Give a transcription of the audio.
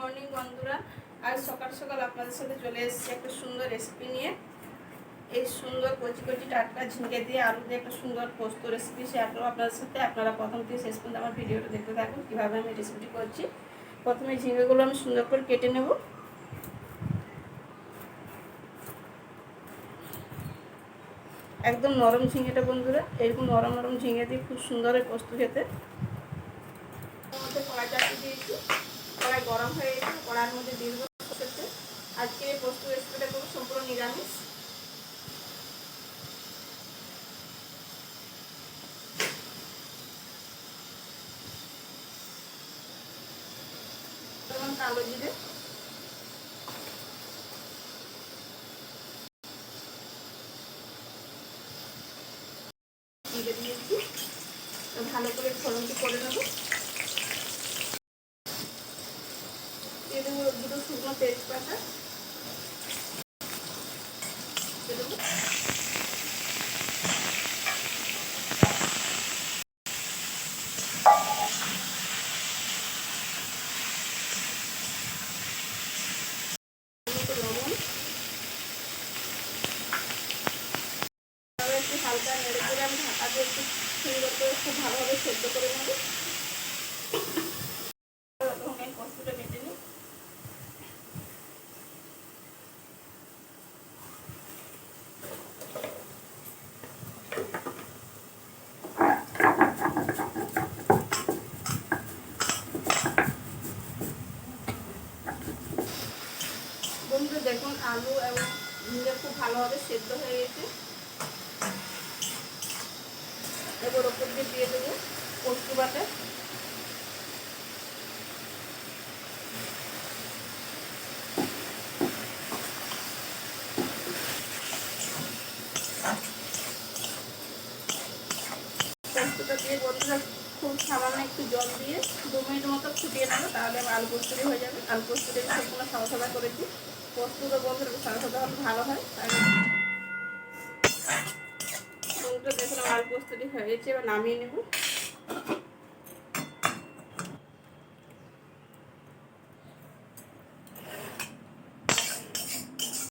Morning বন্ধুরা। আজ সকাল সকাল আপনাদের সাথে চলে এসেছি একটা সুন্দর রেসিপি নিয়ে। এই সুন্দর কচি কচি টাটকা ঝিঙে দিয়ে আলু দিয়ে একটা সুন্দর পোস্ত রেসিপি শেয়ার করবো আপনাদের সাথে। আপনারা প্রথম থেকে শেষ পর্যন্ত আমার ভিডিওটা দেখতে থাকুন কীভাবে আমি রেসিপিটি করছি। প্রথমে ঝিঙেগুলো আমি সুন্দর করে কেটে নেব। একদম নরম ঝিঙেটা বন্ধুরা, এরকম নরম নরম ঝিঙে দিয়ে খুব সুন্দর এই পোস্ত খেতে। মধ্যে কড়াই চাপিয়ে দিয়েছি, কড়াই গরম হয়ে গেছে, কড়াইয়ের মধ্যে দিয়ে দেবো সরষের তেল। আজকে এই পোস্ত রেসিপিটা করবো সম্পূর্ণ নিরামিষ। কালো জিরে, জিরে দিয়েছি, ভালো করে ফোড়নটি করে নেবো। দিয়ে দেবো দুটো শুকনো তেজপাতা, দিয়ে দেবো লবণ, একটু হালকা নেড়ে করে আমি ঢাকা দিয়ে একটু সুন্দর করে খুব ভালোভাবে সেদ্ধ করে নেবো। আমি পোস্তটা বেটে নিই। বন্ধুরা দেখুন আলু এবং ঝিঙে খুব ভালোভাবে সেদ্ধ হয়ে গেছে। এবার ওপর দিয়ে দেবো পোস্ত বাটা, পোস্তটা দিয়ে বন্ধুরা খুব সামান্য একটু জল দিয়ে 2 মিনিট মতো ফুটিয়ে নেবো, তাহলে আলু পোস্তটি হয়ে যাবে। আলু পোস্তটি সম্পূর্ণ সাদা সাদা করেছি, পোস্তটা বন্ধুরা সাদা সাদা হলে ভালো হয়। তাই বন্ধুরা দেখুন আলু পোস্তটি হয়ে গেছে, এবার নামিয়ে নেব।